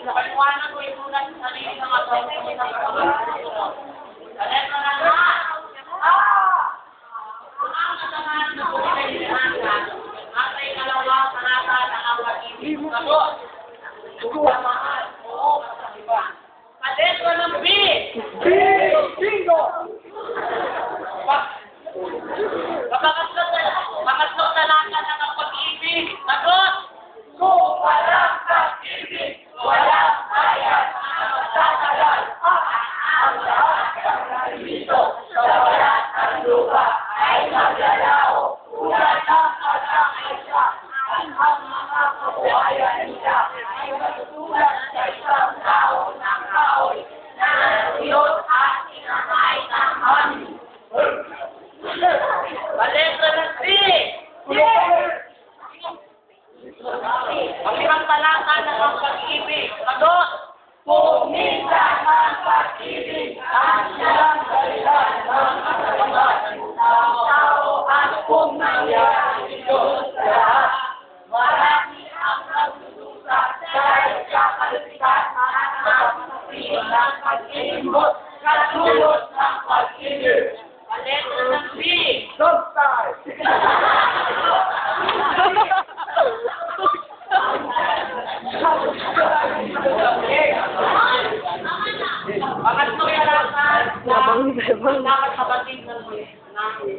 Paliwanag ko yung muna sa sarili ng atong ang kasamahan na pinahirapan at ay kalawang panata ng ang pag-ibig. Sagot! Samahan o iba. Adentro ng B! Bingo! Makaslot na lang ng ang pag-ibig. Sagot! Kung walang pag-ibig, walang bayan ang magtatagal. Ang lahat ng nalito sa walat ng lupa ay maglalaho. Ulan ng anak isa, ang mga kabuhayan nila ay matutulad sa isang tao ng kahoy na naliyot at sinamay ng hangin. Baletra ng C! Pagkirang talata ng ang pag-ibig. Sagot! Kung minsan ang pag-ibig ang siyang dahilan ng kasalangan ng tao at kung nangyari ito sa lahat, marami ang nagdudusa dahil sa kalisitan at kapatid ng pag-ibig katulad ng pag-ibig. Paletra ng B! Substyle! Pangatlo yarasan dapat mabatid ng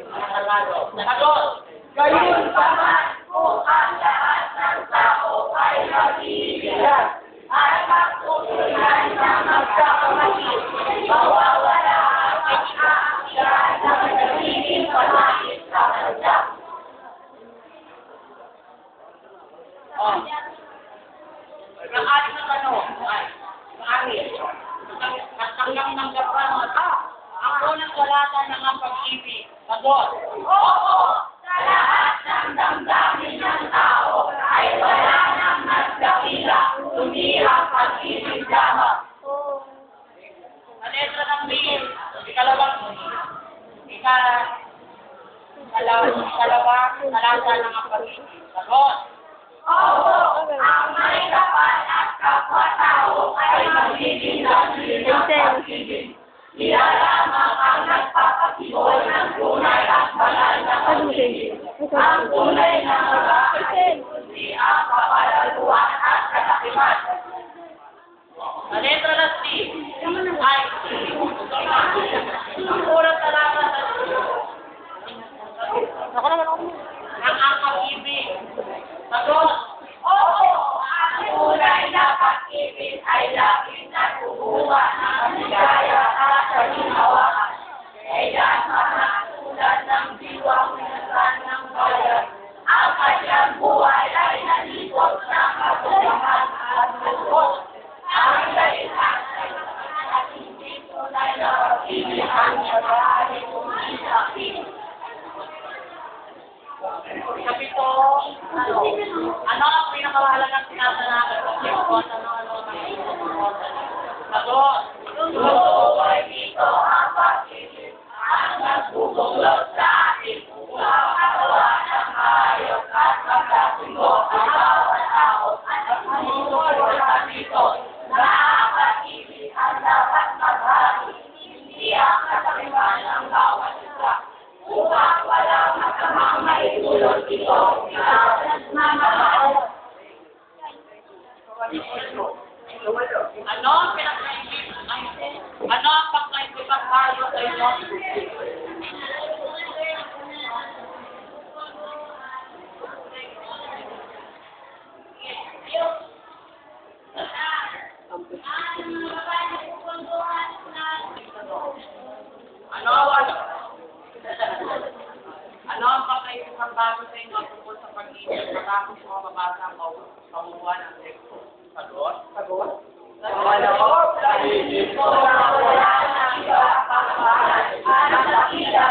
Tagalog. Sagot! Gayon paman kung ang lahat ng tao ay mag-iibigan at magtutulungan na magkakapatid, mawawala ang pag-aakilan ng nagiging pamahit sa kanya. Ang ating na tanong ay, at hanggang nanggapan ang unang talata ng ang pag-ibig. Sagot! Oo! Sa lahat ng damdamin ng tao ay wala nang nagdakila, kundi ang pag-ibig lamang. Sa letra ng B, ikalawang talata ng ang pag-ibig. Sagot! Oo! Ang may kapal at kapwa-tao ay magiging naging ng pag-ibig. Sila lamang ang nagpapakibol ng tunay at banal na pag-ibig. Ang tunay na mag-aakit, kundi ang kapalaluan at katakiman. Sa letra ng C, ay ang unang talata sa ng ang pag-ibig. Sagot! Oo! Ang tunay na pag-ibig ay laging natubuhan ng ligaya at kalinawahan. Kaya mga tulad ng diwang minasan ng bayan, ang kanyang buhay ay nalipot ng katulangan at lukot. Ang dalihan ay at hindi tunay na pag-ibig ang nagahari kumisa. Kapito, ano ang pinakamahalagang sinasanagan sa Diyos? Ano ang sagot? Oo, ay dito ang pag-ibig ang nagbubuklod sa ating upang magawa ng hayop at magkasundo ang bawat tao at nagmumulot sa dito na ang pag-ibig ang dapat maghari, hindi ang kasakiman ng bawat isa. Upang walang masamang maitulot ito, nagmamahal. Ano ang pagkaibig tayo sa inyo? Ano ang pagkaibig magbago sa inyo tungkol sa pag-ibig matapos mga mabasa ang pamubuan ng teksto. Sagot? Sagot? Sagot? Sa isip ko na wala nang iba pang mahal at nakita